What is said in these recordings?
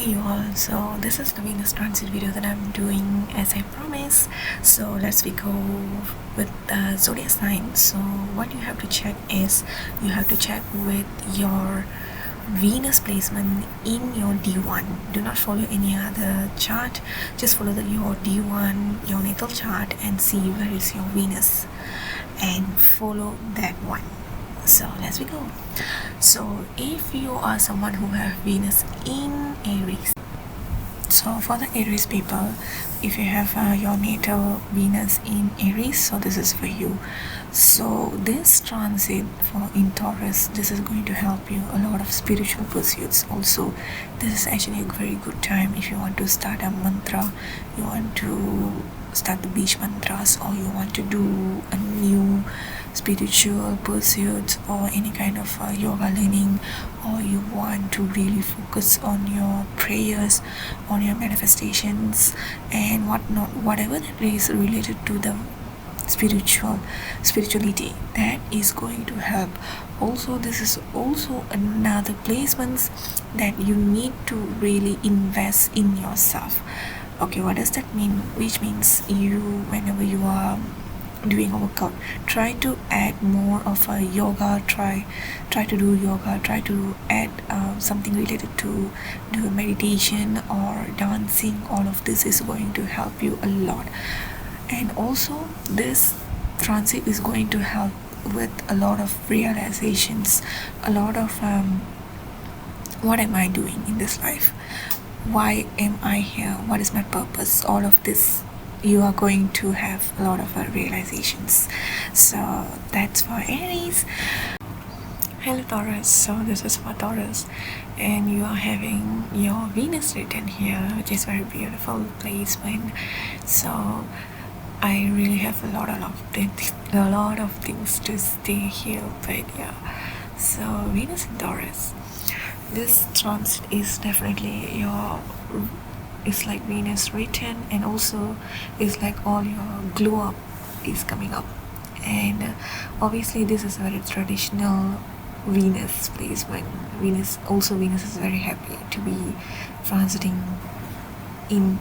Hey you all, so this is the Venus transit video that I'm doing as I promised. So let's go with the zodiac sign. So what you have to check is you have to check with your Venus placement in your D1. Do not follow any other chart, just follow your D1, your natal chart, and see where is your Venus and follow that one. So let's go. So if you are someone who have Venus in Aries, so for the Aries people, if you have your natal Venus in Aries, so this is for you. So this transit for in Taurus, this is going to help you a lot of spiritual pursuits. Also, this is actually a very good time if you want to start a mantra, you want to start the beach mantras, or you want to do a new spiritual pursuits or any kind of yoga learning, or you want to really focus on your prayers, on your manifestations and whatnot, whatever that is related to the spirituality, that is going to help. Also, this is also another placements that you need to really invest in yourself. Okay, what does that mean? Which means you, whenever you are doing a workout, try to add more of a yoga, try to do yoga, try to add something related to do meditation or dancing. All of this is going to help you a lot. And also this transit is going to help with a lot of realizations, a lot of what am I doing in this life, why am I here, what is my purpose, all of this you are going to have a lot of realizations. So that's for Aries. Hello Taurus, so this is for Taurus, and you are having your Venus written here, which is very beautiful placement. So I really have a lot of things to stay here, but yeah. So Venus in Taurus, this transit is definitely your, it's like Venus written, and also it's like all your glow up is coming up. And obviously this is a very traditional Venus placement. Venus is very happy to be transiting in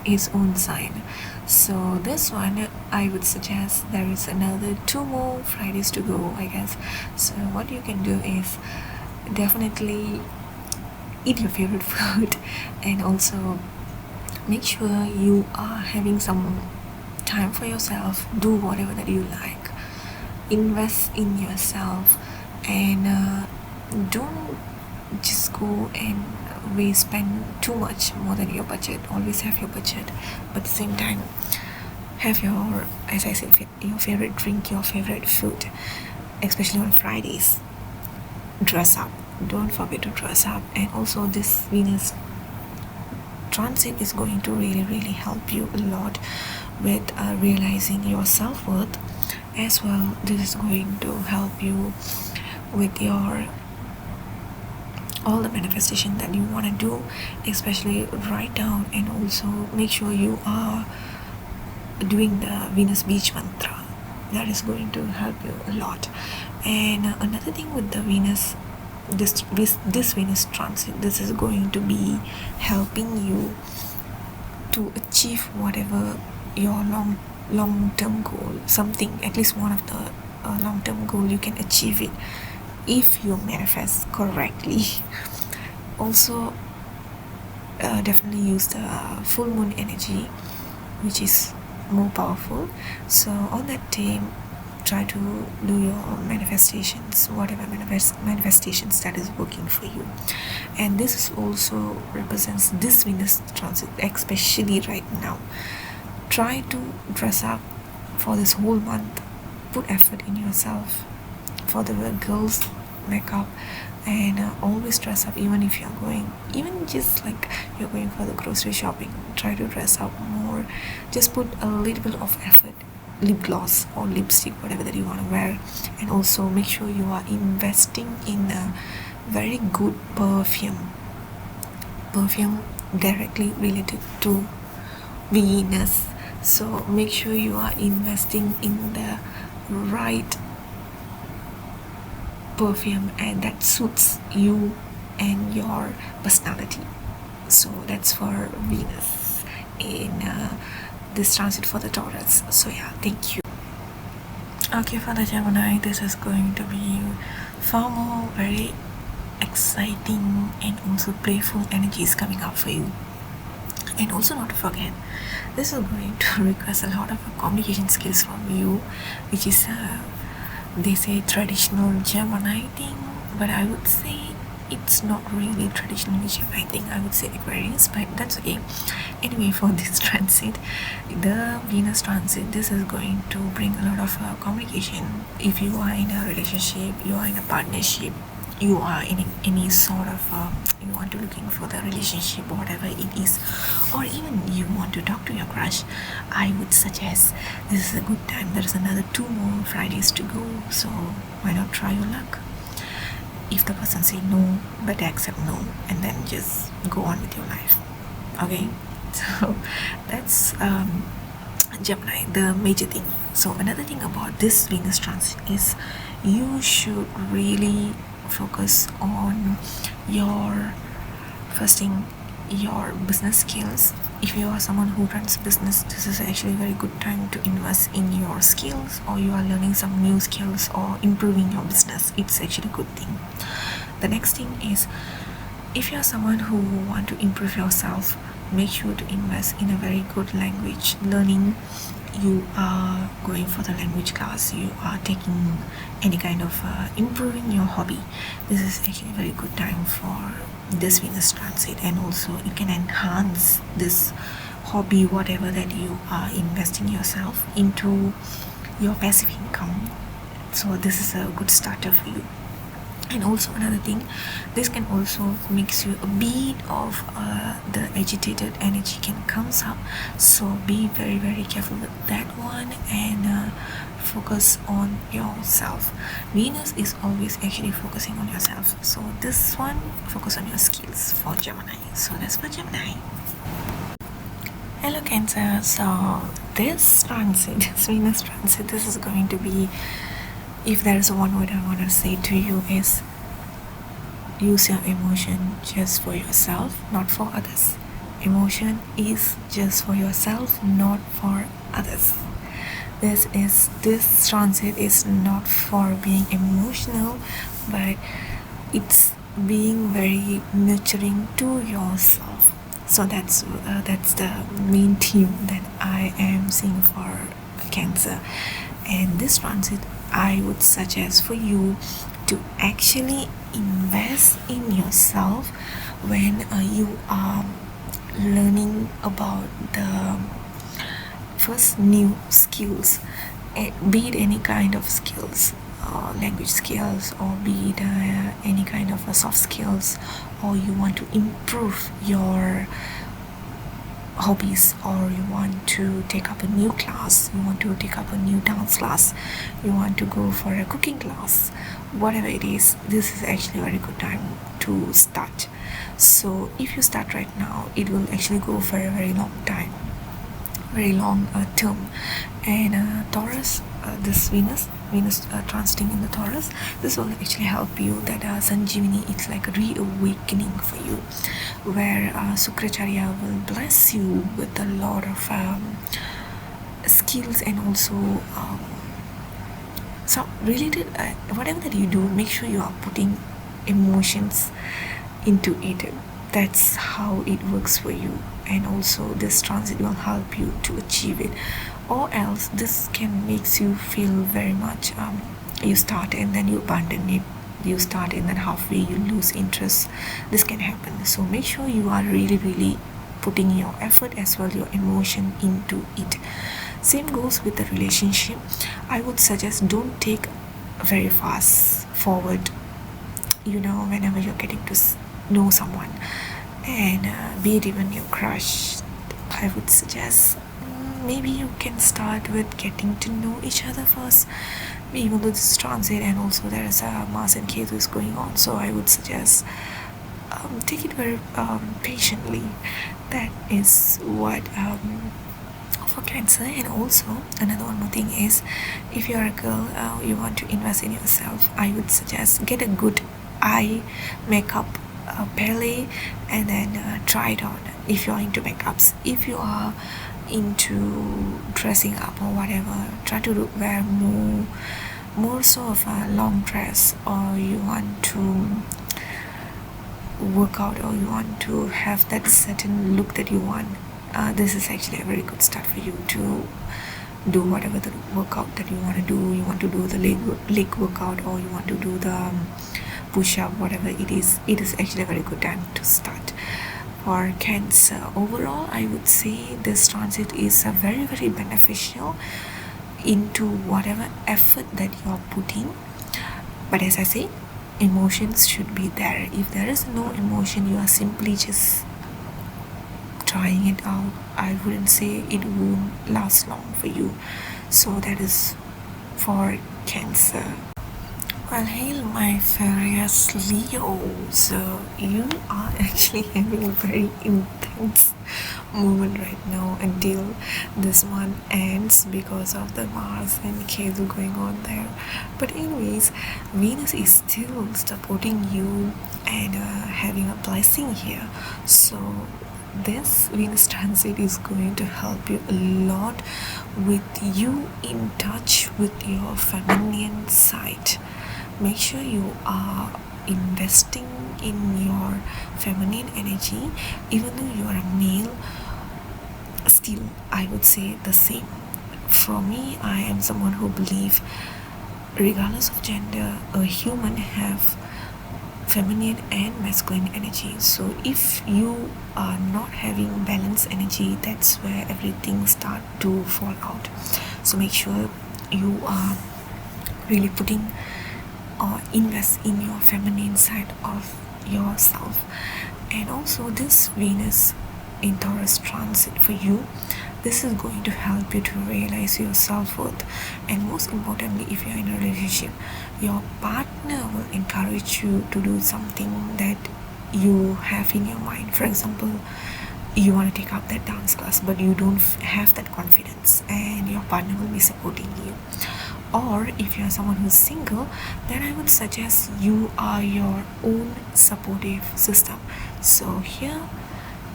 his own sign. So this one, I would suggest there is another 2 more Fridays to go, I guess. So what you can do is definitely eat your favorite food, and also make sure you are having some time for yourself. Do whatever that you like, invest in yourself, and don't just go and spend too much more than your budget. Always have your budget, but at the same time have your, as I said, your favorite drink, your favorite food, especially on Fridays. Dress up, don't forget to dress up. And also this Venus transit is going to really help you a lot with realizing your self-worth as well. This is going to help you with your all the manifestation that you want to do, especially write down, and also make sure you are doing the Venus beach mantra. That is going to help you a lot. And another thing with the Venus, this Venus transit, this is going to be helping you to achieve whatever your long-term goal, something, at least one of the long-term goal, you can achieve it if you manifest correctly. Also definitely use the full moon energy, which is more powerful. So on that day, try to do your manifestations, whatever manifestations that is working for you. And this is also represents this Venus transit, especially right now. Try to dress up for this whole month, put effort in yourself. For the girls, makeup, and always dress up. Even if you're going, even just like you're going for the grocery shopping, try to dress up more. Just put a little bit of effort, lip gloss or lipstick, whatever that you want to wear. And also make sure you are investing in a very good perfume directly related to Venus. So make sure you are investing in the right perfume and that suits you and your personality. So that's for Venus in this transit for the Taurus. So yeah, thank you. Okay, for the Gemini, this is going to be far more very exciting and also playful energies coming up for you. And also not to forget, this is going to request a lot of communication skills from you, which is they say traditional Gemini thing, but I would say it's not really traditional Gemini thing. I would say Aquarius, but that's okay. Anyway, for this transit, the Venus transit, this is going to bring a lot of communication. If you are in a relationship, you are in a partnership, you are in any sort of you want to looking for the relationship, whatever it is, or even you want to talk to your crush, I would suggest this is a good time. There's another 2 more Fridays to go, so why not try your luck? If the person say no, but accept no, and then just go on with your life. Okay, so that's Gemini, the major thing. So another thing about this Venus transit is you should really focus on your first thing, your business skills. If you are someone who runs business, this is actually a very good time to invest in your skills, or you are learning some new skills or improving your business. It's actually a good thing. The next thing is, if you are someone who want to improve yourself, make sure to invest in a very good language learning. You are going for the language class, you are taking any kind of improving your hobby. This is actually a very good time for this Venus transit, and also you can enhance this hobby, whatever that you are investing yourself into, your passive income. So this is a good starter for you. And also another thing, this can also makes you a bit of the agitated energy can comes up, so be very very careful with that one, and focus on yourself. Venus is always actually focusing on yourself, so this one focus on your skills for Gemini. So that's for Gemini. Hello Cancer. So this transit, this Venus transit, this is going to be, if there's one word I want to say to you, is use your emotion just for yourself, not for others. Emotion is just for yourself, not for others. This transit is not for being emotional, but it's being very nurturing to yourself. So that's the main theme that I am seeing for Cancer. And this transit, I would suggest for you to actually invest in yourself when you are learning about the first new skills, be it any kind of skills, language skills, or be it any kind of soft skills, or you want to improve your hobbies, or you want to take up a new class, you want to take up a new dance class, you want to go for a cooking class, whatever it is, this is actually a very good time to start. So if you start right now, it will actually go for a very long time, very long term. And Taurus, this Venus transiting in the Taurus, this will actually help you. That Sun Gemini, it's like a reawakening for you, where Sukracharya will bless you with a lot of skills, and also some related whatever that you do, make sure you are putting emotions into it. That's how it works for you. And also this transit will help you to achieve it, or else this can makes you feel very much you start and then you abandon it, you start and then halfway you lose interest. This can happen, so make sure you are really really putting your effort as well your emotion into it. Same goes with the relationship. I would suggest don't take very fast forward, whenever you're getting to know someone, and be it even your crush. I would suggest maybe you can start with getting to know each other first, even though this is transit and also there is a Mars and Ketu is going on. So I would suggest take it very patiently. That is what for Cancer. And also another one more thing is, if you're a girl, you want to invest in yourself, I would suggest get a good eye makeup ballet, and then try it on if you're into makeups. If you are into dressing up or whatever, try to wear more sort of a long dress, or you want to work out, or you want to have that certain look that you want. This is actually a very good start for you to do whatever the workout that you want to do. You want to do the leg workout, or you want to do the push-up, whatever it is actually a very good time to start. For Cancer, overall I would say this transit is a very beneficial into whatever effort that you're putting. But as I say, emotions should be there. If there is no emotion, you are simply just trying it out, I wouldn't say it won't last long for you. So that is for Cancer. Well, hail my furious Leo. So you are actually having a very intense moment right now until this month ends because of the Mars and Ketu going on there. But anyways, Venus is still supporting you and having a blessing here. So this Venus transit is going to help you a lot with you in touch with your feminine side. Make sure you are investing in your feminine energy. Even though you are a male, still I would say the same. For me, I am someone who believes regardless of gender, a human have feminine and masculine energy. So if you are not having balanced energy, that's where everything start to fall out. So make sure you are really putting or invest in your feminine side of yourself. And also this Venus in Taurus transit for you, this is going to help you to realize your self-worth. And most importantly, if you're in a relationship, your partner will encourage you to do something that you have in your mind. For example, you want to take up that dance class, but you don't have that confidence, and your partner will be supporting you. Or if you're someone who's single, then I would suggest you are your own supportive system. So here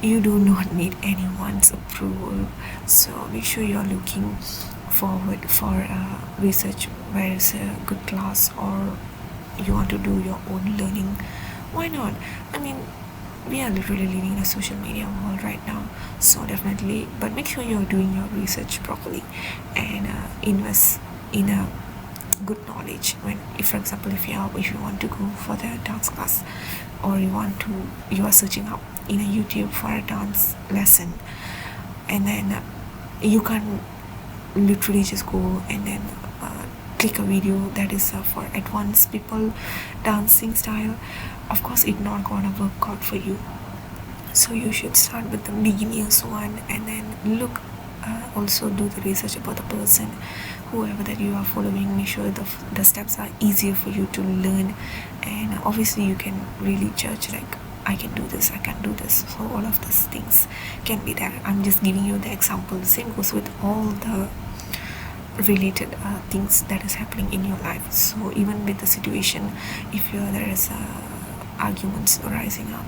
you do not need anyone's approval. So make sure you're looking forward for research where it's a good class, or you want to do your own learning. Why not? I mean, we are literally living in a social media world right now, so definitely, but make sure you're doing your research properly and invest in a good knowledge. When, if for example, if you want to go for the dance class, or you are searching up in a YouTube for a dance lesson, and then you can literally just go and then click a video that is for advanced people dancing style. Of course it's not gonna work out for you, so you should start with the beginners one, and then look also do the research about the person, whoever that you are following. Make sure the steps are easier for you to learn, and obviously you can really judge like, I can do this, I can do this. So all of these things can be there. I'm just giving you the example. Same goes with all the related things that is happening in your life. So even with the situation, if there is arguments arising up,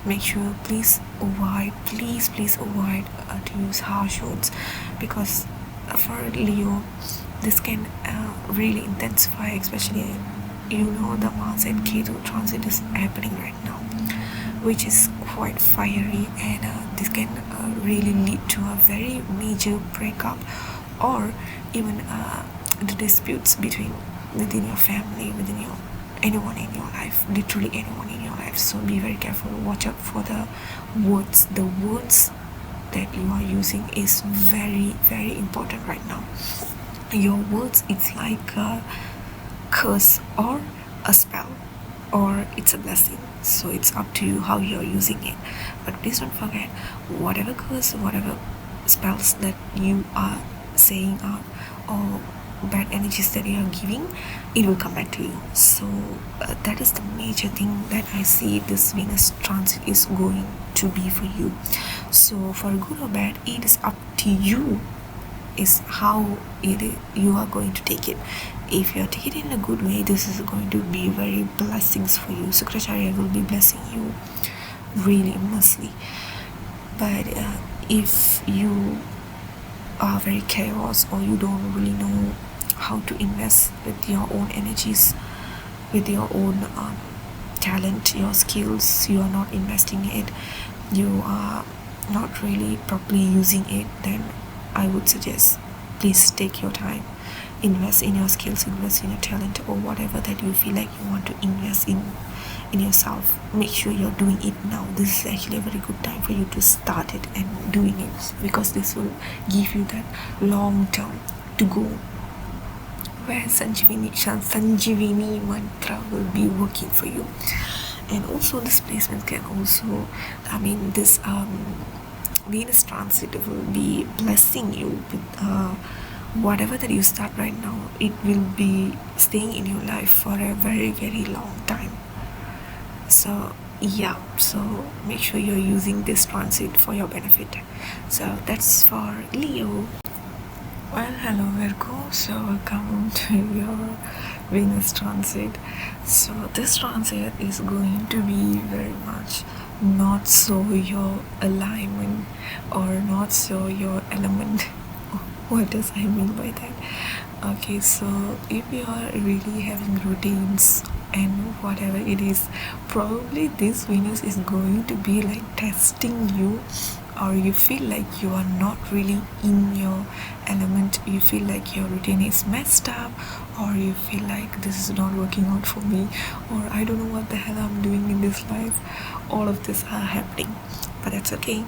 make sure please avoid to use harsh words, because for Leo this can really intensify, especially the Mars and Ketu transit is happening right now, which is quite fiery, and this can really lead to a very major breakup, or even the disputes within your family, within anyone in your life, literally anyone in your life. So be very careful. Watch out for the words. The words that you are using is very important right now. Your words, it's like a curse or a spell, or it's a blessing. So it's up to you how you're using it. But please don't forget, whatever curse, whatever spells that you are saying out, or bad energies that you are giving, it will come back to you. So that is the major thing that I see this Venus transit is going to be for you. So for good or bad, it is up to you, is how you are going to take it. if you're taking it in a good way, this is going to be very blessings for you. Sagittarius will be blessing you really immensely. But if you are very chaos, or you don't really know how to invest with your own energies, with your own talent, your skills, you are not investing it, you are not really properly using it, then I would suggest, please take your time, invest in your skills, invest in your talent, or whatever that you feel like you want to invest in yourself. Make sure you're doing it now. This is actually a very good time for you to start it and doing it, because this will give you that long term to go, where Sanjivini mantra will be working for you. And also this placement can also, this Venus transit will be blessing you with whatever that you start right now. It will be staying in your life for a very, very long time. So yeah, so make sure you're using this transit for your benefit. So that's for Leo. Well, hello Virgo, so welcome to your Venus transit. So this transit is going to be very much not so your alignment, or not so your element. What does I mean by that? Okay, so if you are really having routines and whatever it is, probably this Venus is going to be like testing you, or you feel like you are not really in your element, you feel like your routine is messed up, or you feel like this is not working out for me, or I don't know what the hell I'm doing in this life. All of this are happening, but that's okay.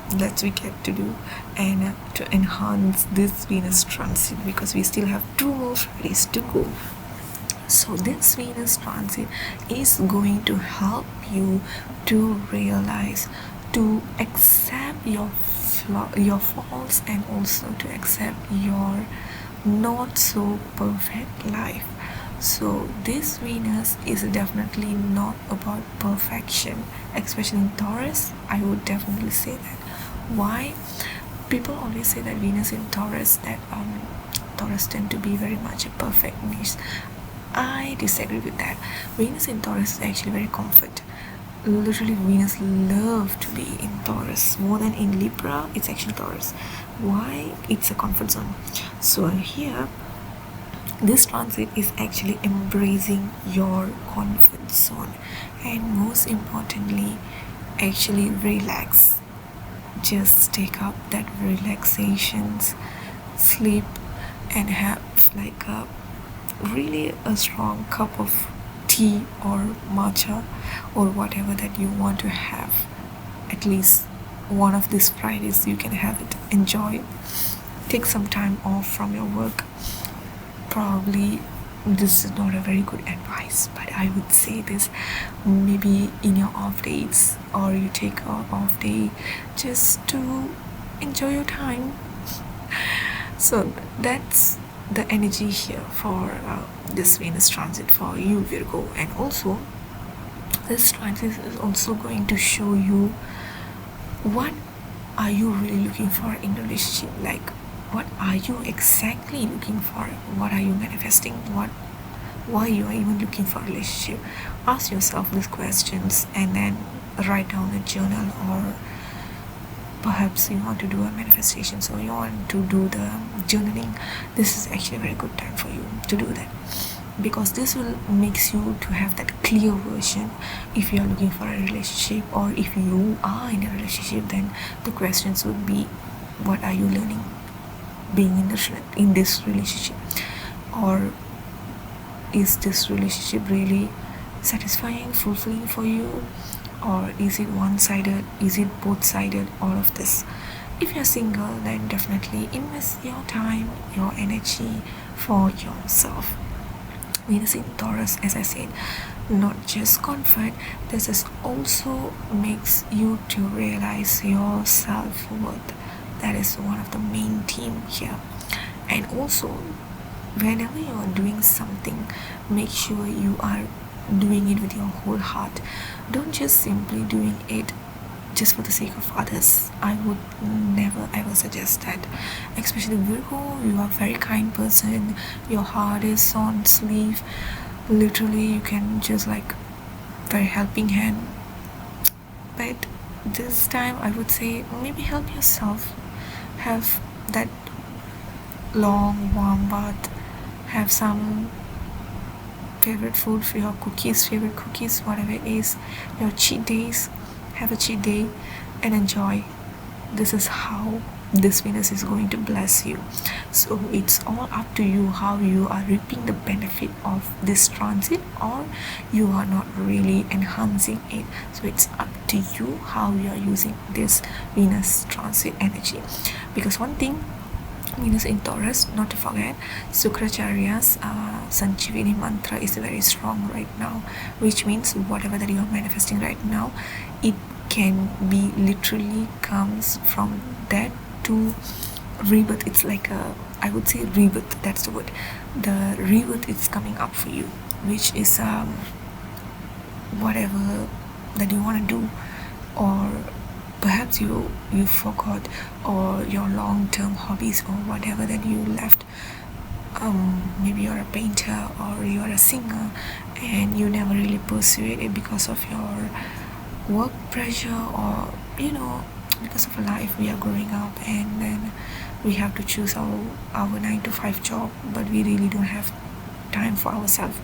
That's we get to do, and to enhance this Venus transit, because we still have 2 more Fridays to go. So this Venus transit is going to help you to realize, to accept your faults, and also to accept your not so perfect life. So this Venus is definitely not about perfection, especially in Taurus. I would definitely say that. Why? People always say that Venus in Taurus, that Taurus tend to be very much a perfectionist. I disagree with that. Venus in Taurus is actually very comfort. Literally, Venus love to be in Taurus more than in Libra. It's actually Taurus. Why? It's a comfort zone. So here, this transit is actually embracing your comfort zone, and most importantly, actually relax. Just take up that relaxations, sleep, and have like a strong cup of tea or matcha, or whatever that you want to have. At least one of these Fridays you can have it. Enjoy. Take some time off from your work. Probably this is not a very good advice, but I would say this, maybe in your off days, or you take an off day just to enjoy your time. So that's the energy here for this Venus transit for you, Virgo. And also this transit is also going to show you what are you really looking for in a relationship. Like, what are you exactly looking for? What are you manifesting? Why you are even looking for a relationship? Ask yourself these questions, and then write down a journal, or perhaps you want to do a manifestation, so you want to do the journaling. This is actually a very good time for you to do that, because this will makes you to have that clear version. If you are looking for a relationship, or if you are in a relationship, then the questions would be, what are you learning being in this relationship? Or is this relationship really satisfying, fulfilling for you? Or is it one-sided? Is it both-sided? All of this. If you're single, then definitely invest your time, your energy for yourself. Venus in Taurus, as I said, not just comfort, this is also makes you to realize your self-worth. That is one of the main theme here. And also, whenever you are doing something, make sure you are doing it with your whole heart. Don't just simply doing it just for the sake of others. I would never ever suggest that. Especially Virgo, you are a very kind person, your heart is on sleeve, literally you can just like very helping hand. But this time I would say maybe help yourself, have that long warm bath, have some favorite food for your favorite cookies, whatever it is, your cheat days, have a cheat day and enjoy. This is how this Venus is going to bless you. So it's all up to you how you are reaping the benefit of this transit, or you are not really enhancing it. So it's up to you how you are using this Venus transit energy. Because one thing, Venus in Taurus, not to forget, Sukracharya's Sanchivini mantra is very strong right now, which means whatever that you are manifesting right now, it can be literally comes from that to rebirth. It's like I would say rebirth, that's the word. The rebirth is coming up for you, which is whatever that you want to do, or perhaps you forgot, or your long-term hobbies, or whatever that you left. Maybe you're a painter or you're a singer and you never really pursued it because of your work pressure, or because of life we are growing up and then we have to choose our 9-to-5 job, but we really don't have time for ourselves.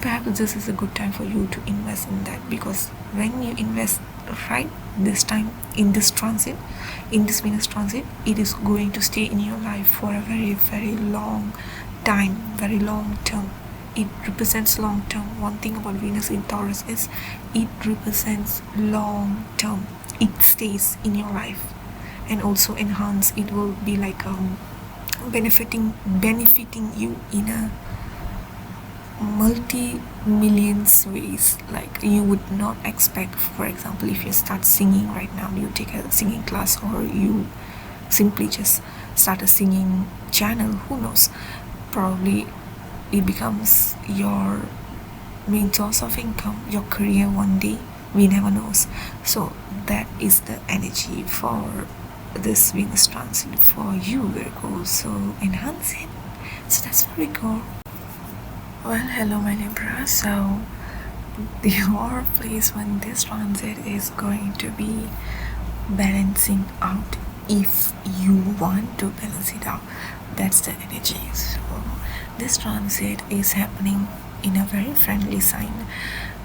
Perhaps this is a good time for you to invest in that, because when you invest right this time in this transit, in this Venus transit, it is going to stay in your life for a very, very long time, very long term. It represents long term. One thing about Venus in Taurus is it represents long term. It stays in your life and also enhance. It will be like benefiting you in a multi-millions ways, like you would not expect. For example, if you start singing right now, you take a singing class, or you simply just start a singing channel, who knows, probably it becomes your main source of income, your career one day, we never knows. So that is the energy for this Venus transit for you, Virgo. So enhance it. So that's where we go. Well, hello my Libra. So your placement this transit is going to be balancing out. If you want to balance it out, that's the energy. So this transit is happening in a very friendly sign,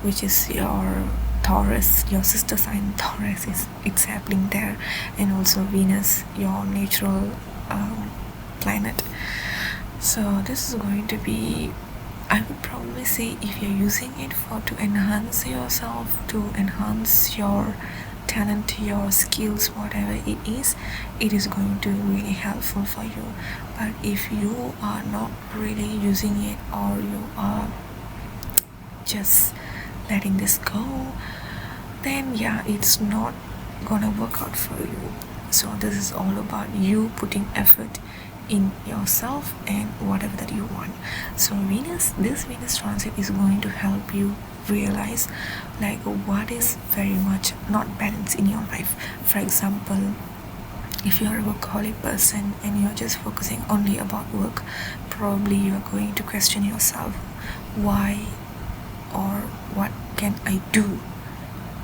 which is your Taurus, your sister sign Taurus. It's happening there, and also Venus, your natural planet. So this is going to be, I would probably say, if you're using it to enhance yourself, to enhance your talent, your skills, whatever it is going to be really helpful for you. But if you are not really using it, or you are just letting this go, then yeah, it's not gonna work out for you. So this is all about you putting effort in yourself and whatever that you want. So this Venus transit is going to help you realize like what is very much not balanced in your life. For example, if you're a workaholic person and you're just focusing only about work, probably you're going to question yourself, why, or what can I do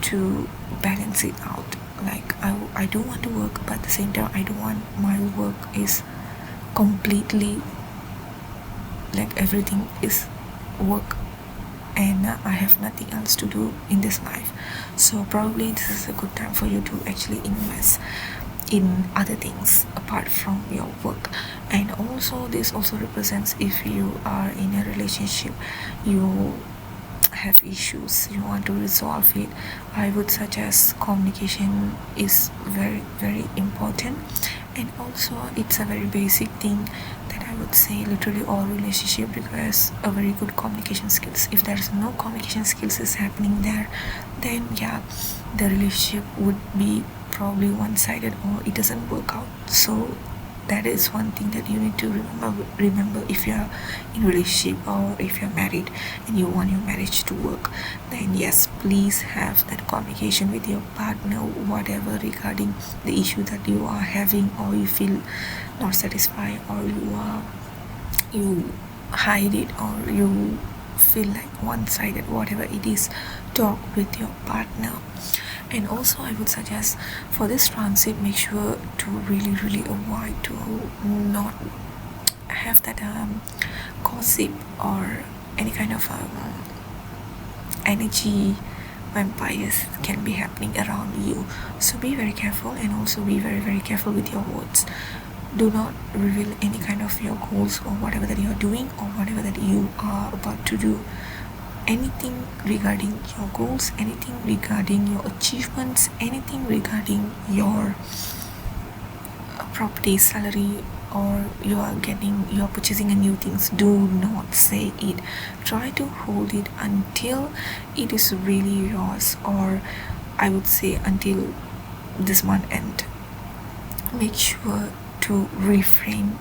to balance it out? Like I do want to work, but at the same time I don't want my work is completely like everything is work and I have nothing else to do in this life. So probably this is a good time for you to actually invest in other things apart from your work. And also this also represents if you are in a relationship, you have issues, you want to resolve it, I would suggest communication is very, very important. And also it's a very basic thing that I would say literally all relationship requires a very good communication skills. If there's no communication skills is happening there, then yeah, the relationship would be probably one-sided or it doesn't work out. So that is one thing that you need to remember if you're in a relationship or if you're married and you want your marriage to work. Then yes, please have that communication with your partner, whatever regarding the issue that you are having, or you feel not satisfied, or you hide it, or you feel like one-sided, whatever it is, talk with your partner. And also I would suggest for this transit, make sure to really avoid to not have that gossip or any kind of energy vampires can be happening around you. So be very careful, and also be very careful with your words. Do not reveal any kind of your goals or whatever that you are doing or whatever that you are about to do. Anything regarding your goals, anything regarding your achievements, anything regarding your property, salary, or you're purchasing a new things, do not say it. Try to hold it until it is really yours, or I would say until this month end. Make sure to refrain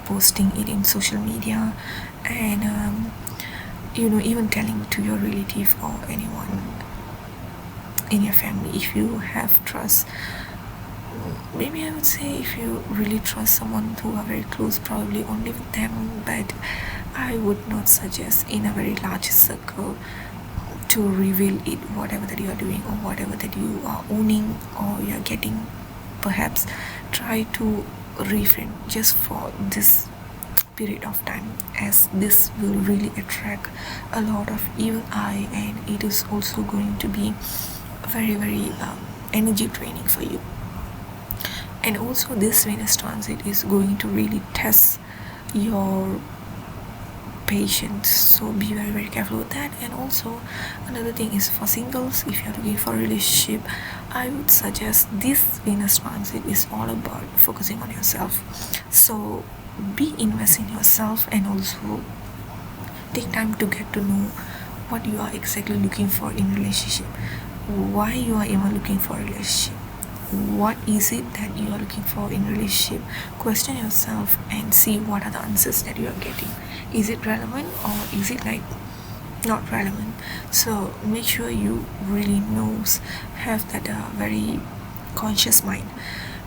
posting it in social media, and even telling to your relative or anyone in your family if you have trust. Maybe I would say if you really trust someone who are very close, probably only with them, but I would not suggest in a very large circle to reveal it, whatever that you are doing or whatever that you are owning or you are getting. Perhaps try to refrain just for this period of time, as this will really attract a lot of evil eye, and it is also going to be very energy draining for you. And also this Venus transit is going to really test your patience, so be very careful with that. And also another thing is for singles, if you're looking for a relationship, I would suggest this Venus transit is all about focusing on yourself. So invest in yourself, and also take time to get to know what you are exactly looking for in a relationship, why you are even looking for a relationship, what is it that you are looking for in a relationship. Question yourself and see what are the answers that you are getting. Is it relevant or is it like not relevant? So make sure you really have that very conscious mind.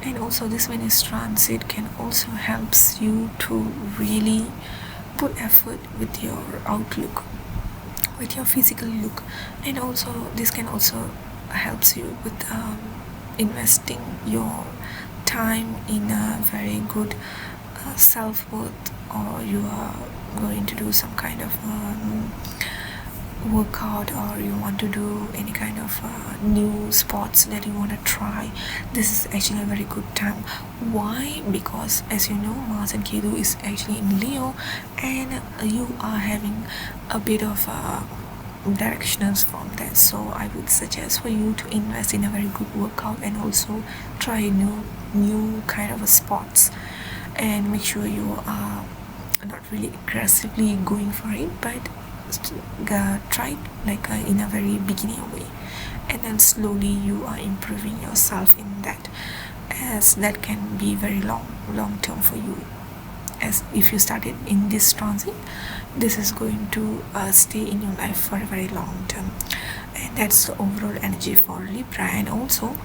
And also this Venus transit can also helps you to really put effort with your outlook, with your physical look. And also this can also helps you with investing your time in a very good self-worth, or you are going to do some kind of workout, or you want to do any kind of new sports that you want to try. This is actually a very good time. Why? Because as you know, Mars and Ketu is actually in Leo, and you are having a bit of directionals from that. So I would suggest for you to invest in a very good workout, and also try new kind of sports, and make sure you are not really aggressively going for it, but try like in a very beginning way, and then slowly you are improving yourself in that, as that can be very long term for you. As if you started in this transit, this is going to stay in your life for a very long term. And that's the overall energy for Libra. And also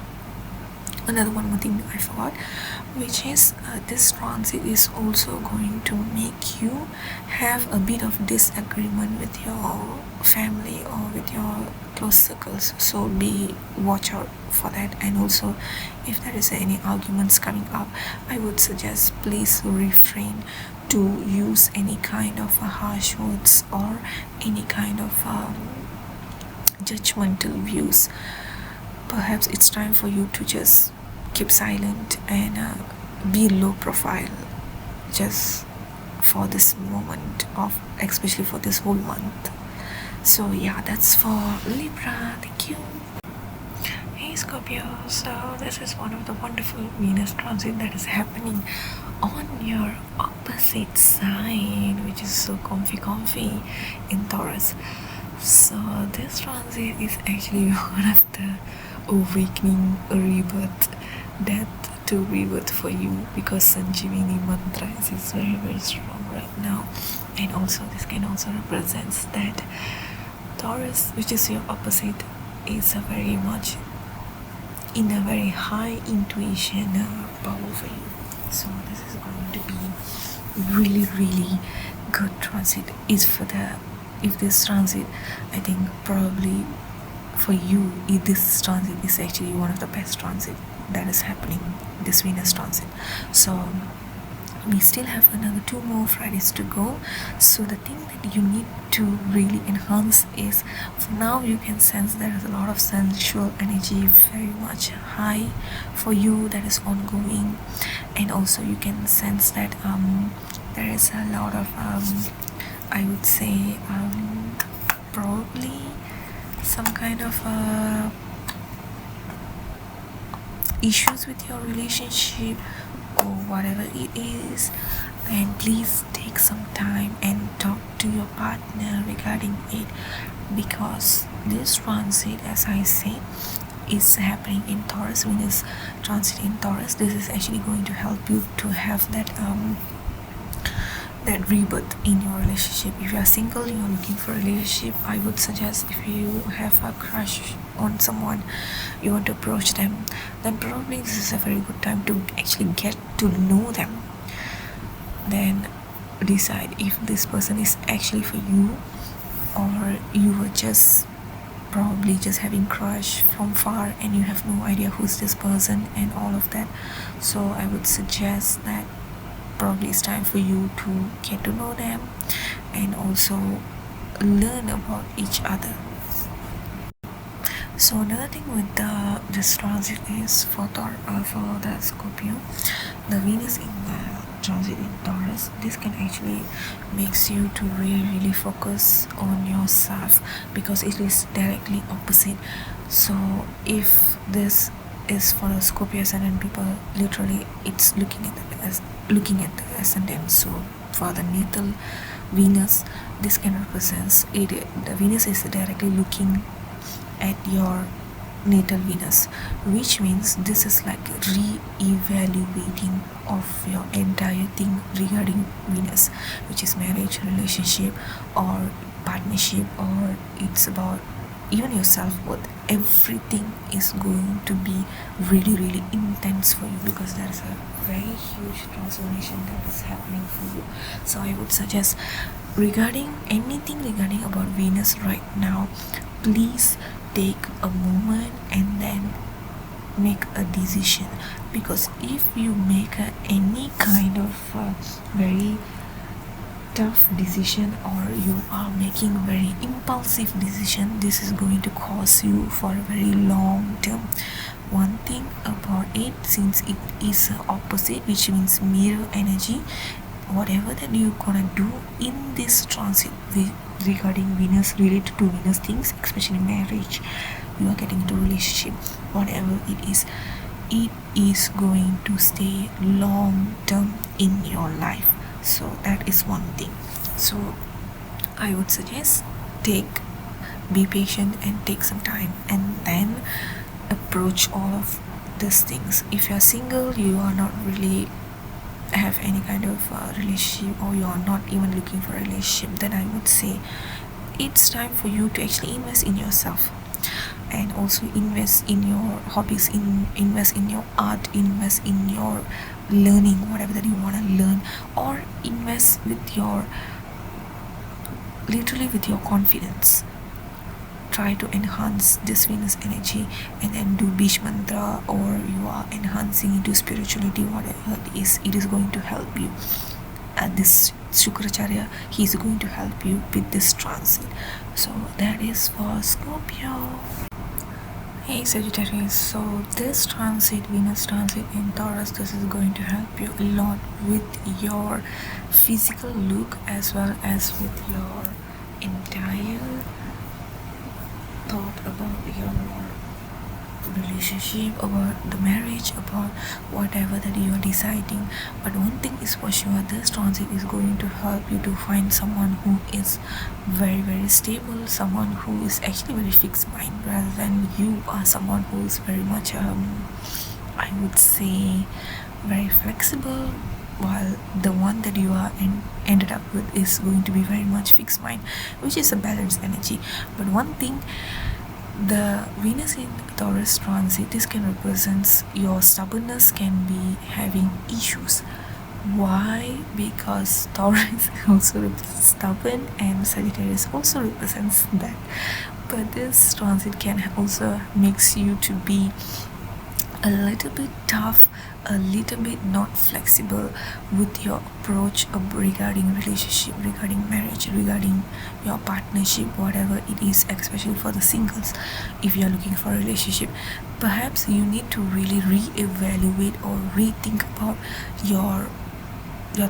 another one more thing I forgot, which is this transit is also going to make you have a bit of disagreement with your family or with your close circles. So watch out for that. And also if there is any arguments coming up, I would suggest please refrain to use any kind of harsh words or any kind of judgmental views. Perhaps it's time for you to just keep silent and be low profile just for this moment of, especially for this whole month. So yeah, that's for Libra. Thank you. Hey Scorpio, so this is one of the wonderful Venus transit that is happening on your opposite side, which is so comfy in Taurus. So this transit is actually one of the awakening, rebirth, death to rebirth for you, because Sanjeevani mantra is very very strong right now. And also this can also represents that Taurus, which is your opposite, is a very much in a very high intuition power for you. So this is going to be really really good transit. Is for the, if this transit, I think probably for you, this transit is actually one of the best transit that is happening, this Venus transit. So we still have another 2 more Fridays to go. So the thing that you need to really enhance is, for now you can sense there is a lot of sensual energy very much high for you that is ongoing. And also you can sense that there is a lot of I would say probably some kind of issues with your relationship or whatever it is. Then please take some time and talk to your partner regarding it, because this transit, as I said, is happening in Taurus. Venus transit in Taurus, this is actually going to help you to have that that rebirth in your relationship. If you are single, you are looking for a relationship, I would suggest, if you have a crush on someone, you want to approach them, then probably this is a very good time to actually get to know them. Then decide if this person is actually for you, or you were just probably just having crush from far and you have no idea who's this person and all of that. So I would suggest that probably it's time for you to get to know them and also learn about each other. So another thing with this transit is for the Scorpio, the Venus in the transit in Taurus, this can actually makes you to really focus on yourself, because it is directly opposite. So if this is for the Scorpio ascendant people, literally it's looking at the ascendant. So for the natal Venus, this can represent it. The Venus is directly looking at your natal Venus, which means this is like re-evaluating of your entire thing regarding Venus, which is marriage, relationship, or partnership, or it's about even your self-worth. Everything is going to be really intense for you, because there is a very huge transformation that is happening for you. So I would suggest, regarding anything regarding about Venus right now, please take a moment and then make a decision, because if you make any kind of very tough decision, or you are making very impulsive decision, this is going to cause you for a very long term. One thing about it, since it is opposite, which means mirror energy, whatever that you're gonna do in this transit regarding Venus, related to Venus things, especially marriage, you are getting into relationship, whatever it is going to stay long term in your life. So that is one thing. So I would suggest be patient and take some time, and then approach all of these things. If you are single, you are not really have any kind of relationship, or you are not even looking for a relationship, then I would say it's time for you to actually invest in yourself, and also invest in your hobbies, invest in your art, invest in your learning, whatever that you want to learn, or invest with your literally with your confidence. Try to enhance this Venus energy, and then do Beach mantra, or you are enhancing into spirituality, whatever it is going to help you. This Shukracharya, he is going to help you with this transit. So that is for Scorpio. Hey Sagittarius, so this transit, Venus transit in Taurus, this is going to help you a lot with your physical look, as well as with your entire thought about your relationship, about the marriage, about whatever that you are deciding. But one thing is for sure, this transit is going to help you to find someone who is very stable, someone who is actually very fixed mind, rather than you are someone who is very much I would say, very flexible, while the one that you are ended up with is going to be very much fixed mind, which is a balanced energy. But one thing, the Venus in Taurus transit, this can represent your stubbornness can be having issues. Why? Because Taurus also represents stubborn and Sagittarius also represents that. But this transit can also makes you to be a little bit tough, a little bit not flexible with your approach regarding relationship, regarding marriage, regarding your partnership, whatever it is, especially for the singles. If you are looking for a relationship, perhaps you need to really re-evaluate or rethink about your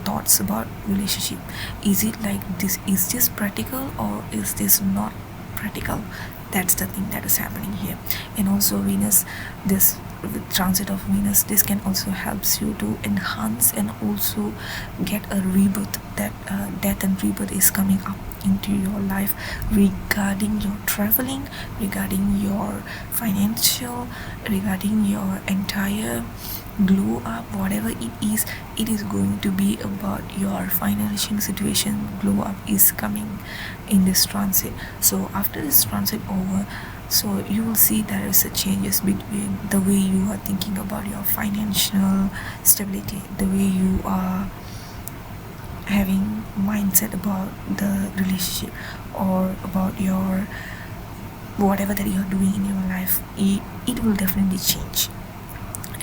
thoughts about relationship. Is it like this? Is this practical or is this not practical? That's the thing that is happening here. And also Venus, this with transit of Venus, this can also helps you to enhance and also get a rebirth. That death and rebirth is coming up into your life regarding your traveling, regarding your financial, regarding your entire glow up, whatever it is going to be about your financial situation. Glow up is coming in this transit. So after this transit over, so you will see there is a changes between the way you are thinking about your financial stability, the way you are having mindset about the relationship or about your whatever that you are doing in your life. It will definitely change,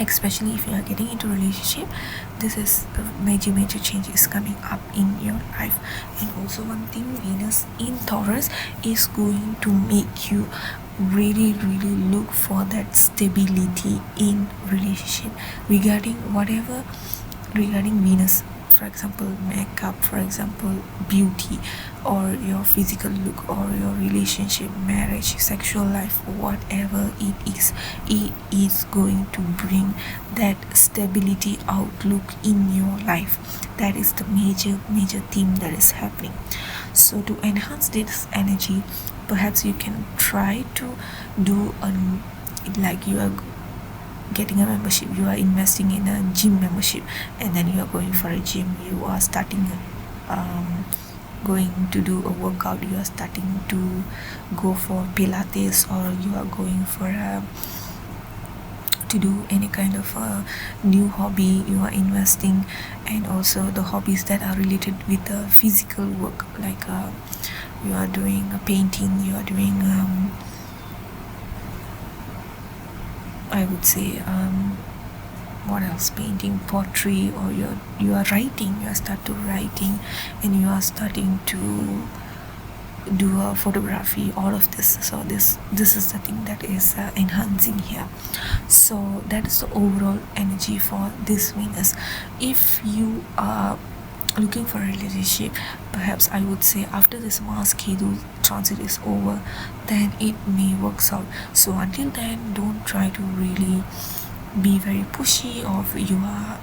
especially if you are getting into a relationship. This is the major change is coming up in your life. And also one thing, Venus in Taurus is going to make you really look for that stability in relationship regarding whatever, regarding Venus, for example makeup, for example beauty, or your physical look, or your relationship, marriage, sexual life, whatever it is going to bring that stability outlook in your life. That is the major theme that is happening. So to enhance this energy, perhaps you can try to do like you are getting a membership, you are investing in a gym membership, and then you are going for a gym, you are starting going to do a workout, you are starting to go for Pilates, or you are going for to do any kind of a new hobby, you are investing. And also the hobbies that are related with the physical work, like you are doing a painting, you are doing I would say what else, painting, pottery, or you are writing, you are start to writing, and you are starting to do a photography, all of this. So this is the thing that is enhancing here. So that is the overall energy for this Venus. If you are looking for a relationship, perhaps I would say after this Mars Ketu transit is over, then it may work out. So until then, don't try to really be very pushy, or if you are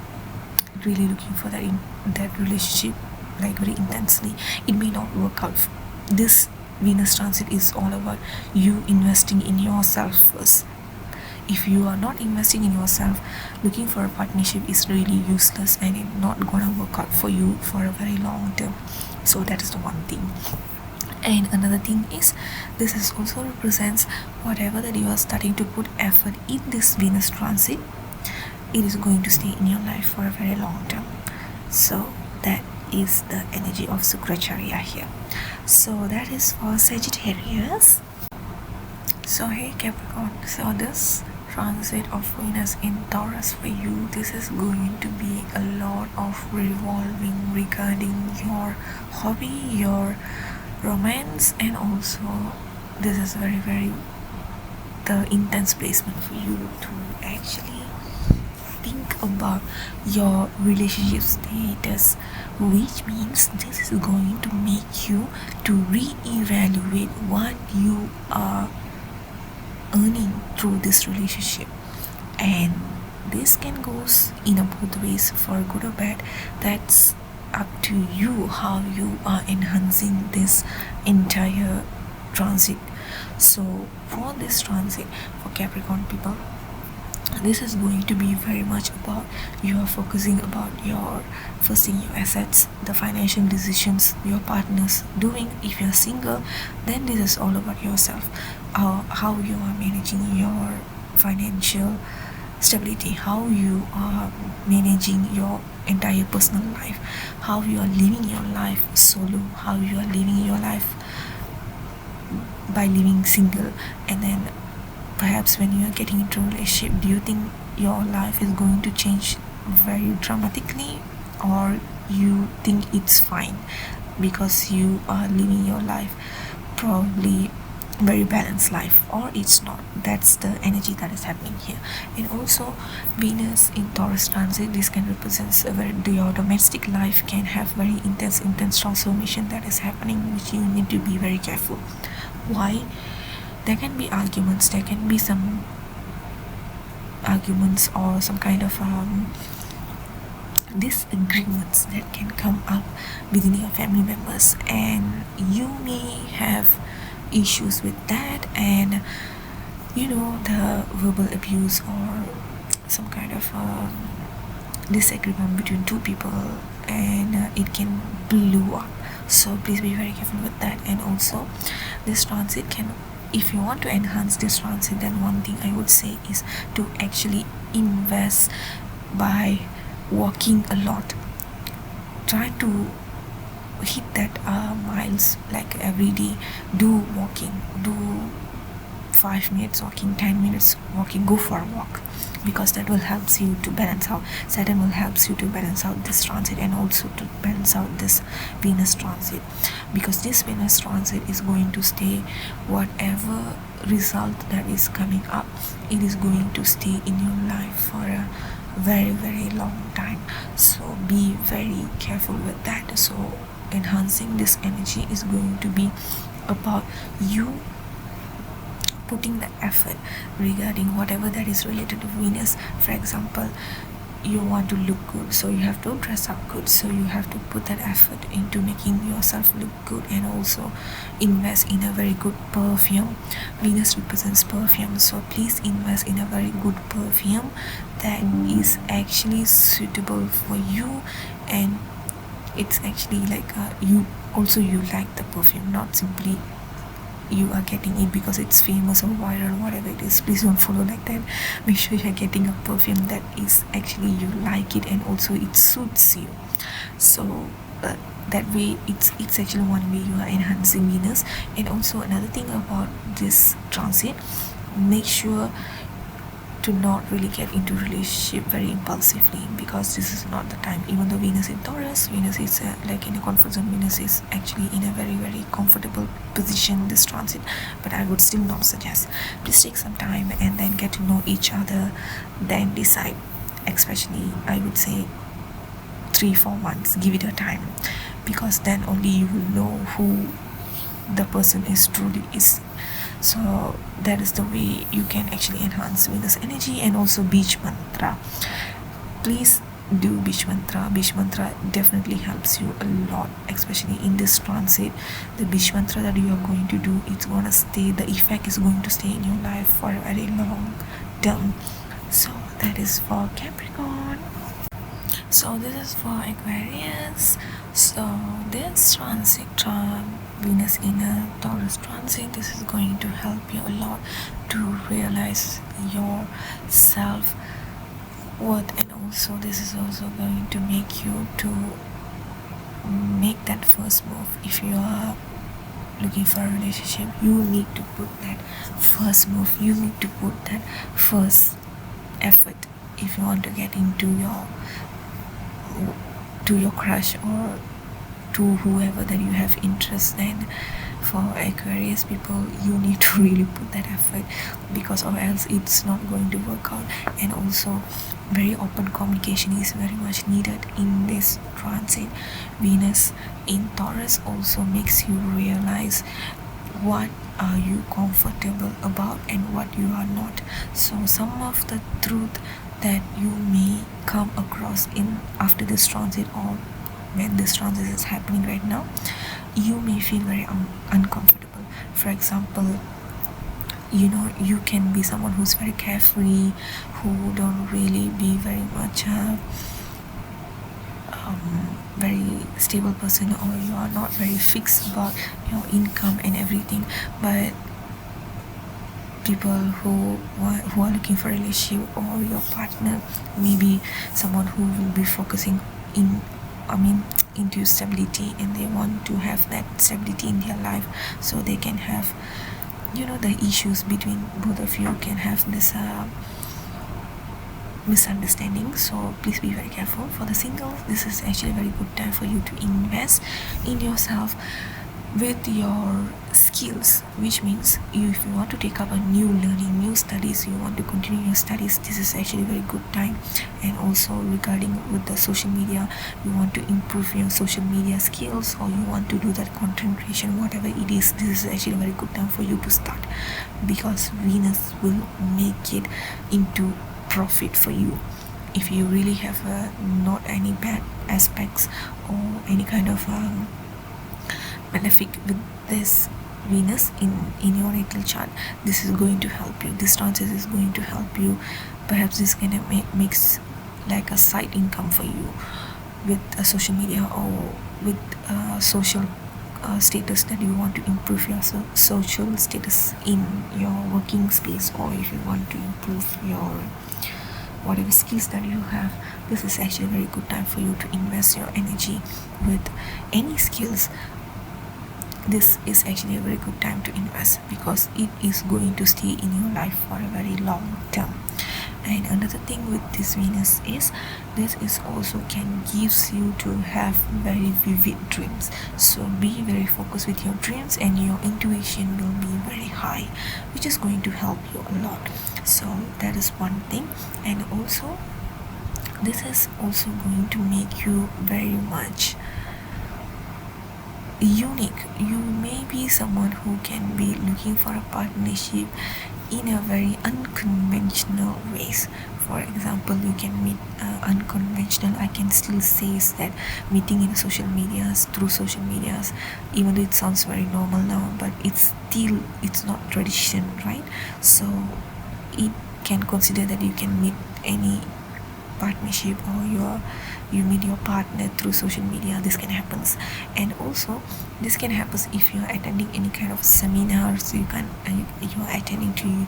really looking for that relationship like very intensely, it may not work out. This Venus transit is all about you investing in yourself first. If you are not investing in yourself, looking for a partnership is really useless, and it's not gonna work out for you for a very long term. So that is the one thing. And another thing is, this is also represents whatever that you are starting to put effort in this Venus transit, it is going to stay in your life for a very long term. So that is the energy of Sukracharya here. So that is for Sagittarius. So hey Capricorn, so this transit of Venus in Taurus for you, this is going to be a lot of revolving regarding your hobby, your romance, and also this is very the intense placement for you to actually think about your relationship status, which means this is going to make you to re-evaluate what you are earning through this relationship. And this can go in a both ways, for good or bad. That's up to you how you are enhancing this entire transit. So for this transit, for Capricorn people, this is going to be very much about you are focusing about your first thing, your assets, the financial decisions your partner's doing. If you're single, then this is all about yourself, how you are managing your financial stability, how you are managing your entire personal life, how you are living your life solo, how you are living your life by living single. And then perhaps when you are getting into a relationship, do you think your life is going to change very dramatically, or you think it's fine because you are living your life probably very balanced life, or it's not? That's the energy that is happening here. And also Venus in Taurus transit, this can represent your domestic life can have very intense transformation that is happening, which you need to be very careful. Why? There can be arguments, there can be some arguments or some kind of disagreements that can come up within your family members, and you may have issues with that, and the verbal abuse or some kind of disagreement between two people, and it can blow up. So please be very careful with that. And also this transit can, if you want to enhance this transit, then one thing I would say is to actually invest by walking a lot. Try to hit that miles like every day. Do walking, do 5 minutes walking, 10 minutes walking, go for a walk, because that will help you to balance out. Saturn will help you to balance out this transit, and also to balance out this Venus transit, because this Venus transit is going to stay, whatever result that is coming up, it is going to stay in your life for a very, very long time. So be very careful with that. So enhancing this energy is going to be about you putting the effort regarding whatever that is related to Venus. For example, you want to look good, so you have to dress up good, so you have to put that effort into making yourself look good, and also invest in a very good perfume. Venus represents perfume, so please invest in a very good perfume that is actually suitable for you, and it's actually like you like the perfume, not simply you are getting it because it's famous or viral, whatever it is. Please don't follow like that. Make sure you're getting a perfume that is actually you like it, and also it suits you. So that way it's actually one way you are enhancing Venus. And also another thing about this transit, make sure to not really get into relationship very impulsively, because this is not the time. Even though Venus in Taurus, Venus is like in a comfort zone, Venus is actually in a very, very comfortable position this transit, but I would still not suggest. Please take some time and then get to know each other, then decide. Especially I would say 3-4 months, give it a time, because then only you will know who the person is truly is. So that is the way you can actually enhance Venus energy. And also Beach Mantra, please do Beach Mantra. Beach Mantra definitely helps you a lot, especially in this transit. The Beach Mantra that you are going to do, it's going to stay, the effect is going to stay in your life for a very long term. So that is for Capricorn. So this is for Aquarius. So this transit, Venus in a Taurus transit, this is going to help you a lot to realize your self-worth, and also this is also going to make you to make that first move. If you are looking for a relationship, you need to put that first move, you need to put that first effort if you want to get into your crush or to whoever that you have interest in. For Aquarius people, you need to really put that effort, because or else it's not going to work out. And also very open communication is very much needed in this transit. Venus in Taurus also makes you realize what are you comfortable about and what you are not. So some of the truth that you may come across in after this transit, or when this transit is happening right now, you may feel very uncomfortable. For example, you can be someone who's very carefree, who don't really be very much very stable person, or you are not very fixed about your income and everything. But people who are looking for a relationship, or your partner, maybe someone who will be focusing into stability, and they want to have that stability in their life, so they can have the issues between both of you can have this misunderstanding. So please be very careful. For the singles, this is actually a very good time for you to invest in yourself with your skills, which means if you want to take up a new learning, new studies, you want to continue your studies, this is actually a very good time. And also regarding with the social media, you want to improve your social media skills, or you want to do that content creation, whatever it is, this is actually a very good time for you to start, because Venus will make it into profit for you. If you really have not any bad aspects or any kind of malefic with this Venus in your natal chart, this is going to help you. This transit is going to help you. Perhaps this can makes like a side income for you with social media, or with social status that you want to improve your social status in your working space, or if you want to improve your whatever skills that you have. This is actually a very good time for you to invest your energy with any skills. This is actually a very good time to invest, because it is going to stay in your life for a very long term. And another thing with this Venus is, this is also can gives you to have very vivid dreams. So be very focused with your dreams, and your intuition will be very high, which is going to help you a lot. So that is one thing. And also this is also going to make you very much unique. You may be someone who can be looking for a partnership in a very unconventional ways. For example, you can meet unconventional. I can still say is that meeting in social medias, through social medias, even though it sounds very normal now, but it's not tradition, right? So it can consider that you can meet any partnership, or you meet your partner through social media. This can happen. And also this can happen if you're attending any kind of seminars. You're attending to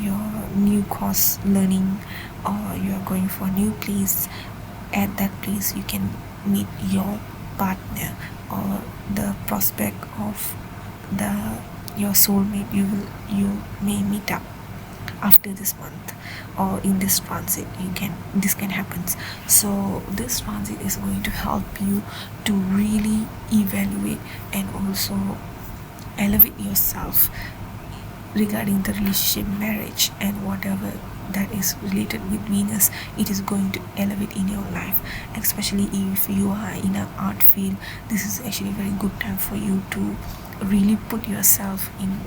your new course learning, or you're going for a new place. At that place you can meet your partner, or the prospect of your soulmate. You may meet up after this month, or in this transit. This can happen. So this transit is going to help you to really evaluate and also elevate yourself regarding the relationship, marriage, and whatever that is related with Venus. It is going to elevate in your life, especially if you are in an art field. This is actually a very good time for you to really put yourself in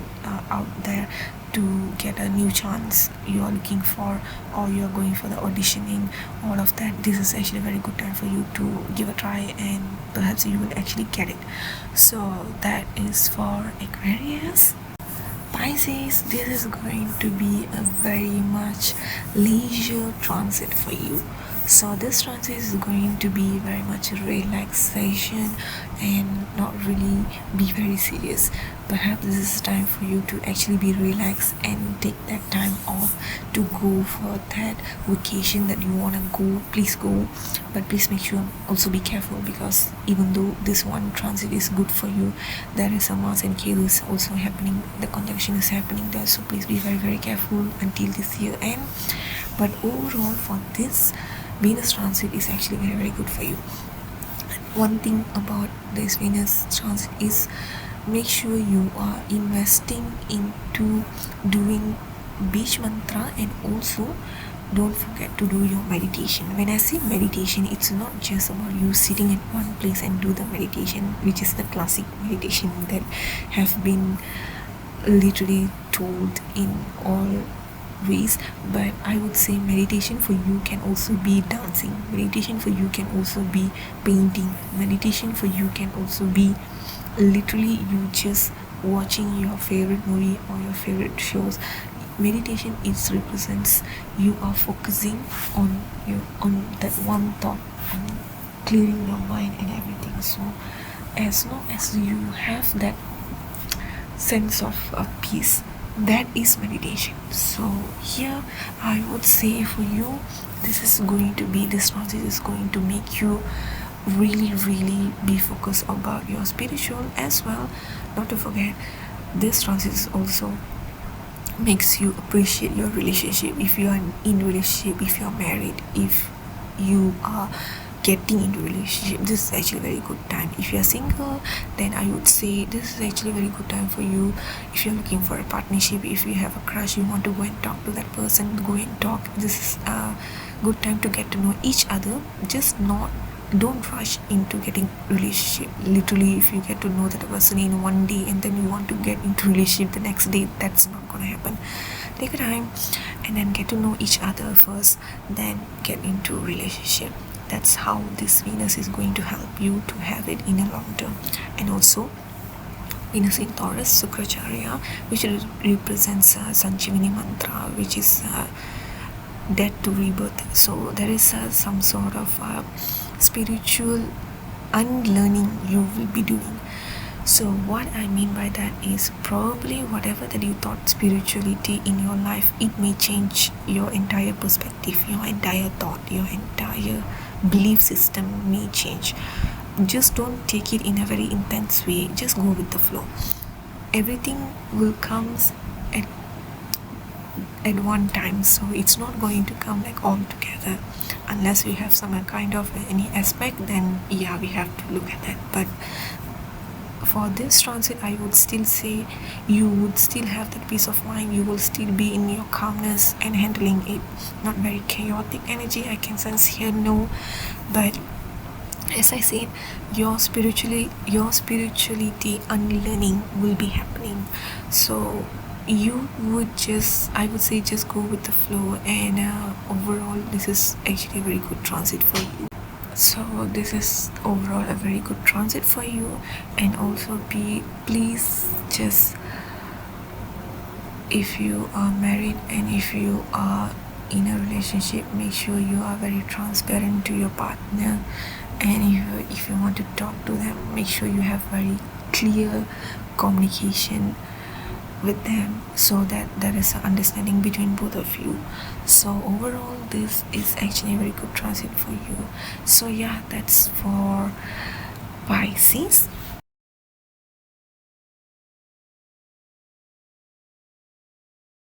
out there to get a new chance you are looking for, or you are going for the auditioning, all of that. This is actually a very good time for you to give a try, and perhaps you will actually get it. So that is for Aquarius. Pisces, this is going to be a very much leisure transit for you. So this transit is going to be very much a relaxation, and not really be very serious. Perhaps this is time for you to actually be relaxed and take that time off to go for that vacation that you want to go. Please go, but please make sure also be careful, because even though this one transit is good for you, there is a Mars and Ketu is also happening. The conjunction is happening there, so please be very, very careful until this year end. But overall, for this Venus transit is actually very, very good for you. One thing about this Venus transit is, make sure you are investing into doing beach mantra, and also don't forget to do your meditation. When I say meditation, it's not just about you sitting in one place and do the meditation, which is the classic meditation that have been literally told in all ways. But I would say meditation for you can also be dancing. Meditation for you can also be painting. Meditation for you can also be literally you just watching your favorite movie or your favorite shows. Meditation is represents you are focusing on that one thought and clearing your mind and everything. So as long as you have that sense of peace, that is meditation. So here I would say for you, this transit is going to make you really be focused about your spiritual as well. Not to forget, this transit is also makes you appreciate your relationship. If you are in relationship, if you are married, if you are getting into relationship, this is actually a very good time. If you are single, then I would say this is actually a very good time for you. If you're looking for a partnership, if you have a crush, you want to go and talk to that person, go and talk. This is a good time to get to know each other. Don't rush into getting relationship. Literally, if you get to know that person in one day and then you want to get into relationship the next day, that's not gonna happen. Take a time and then get to know each other first, then get into relationship. That's how this Venus is going to help you to have it in a long term. And also Venus in Taurus, Sukracharya, which represents Sanchivani mantra, which is death to rebirth. So there is some sort of spiritual unlearning you will be doing. So what I mean by that is, probably whatever that you thought spirituality in your life, it may change your entire perspective, your entire thought, your entire belief system may change. Just don't take it in a very intense way. Just go with the flow. Everything will come at one time, so it's not going to come like all together. Unless we have some kind of any aspect, then yeah, we have to look at that. But for this transit, I would still say you would still have that peace of mind. You will still be in your calmness and handling it. Not very chaotic energy I can sense here, no. But as I said, your spirituality unlearning will be happening. So you would I would say just go with the flow, and overall this is actually a very good transit for you. So this is overall a very good transit for you. And also please just, if you are married and if you are in a relationship, make sure you are very transparent to your partner. And if you want to talk to them, make sure you have very clear communication with them, so that there is an understanding between both of you. So overall this is actually a very good transit for you. So yeah, that's for Pisces.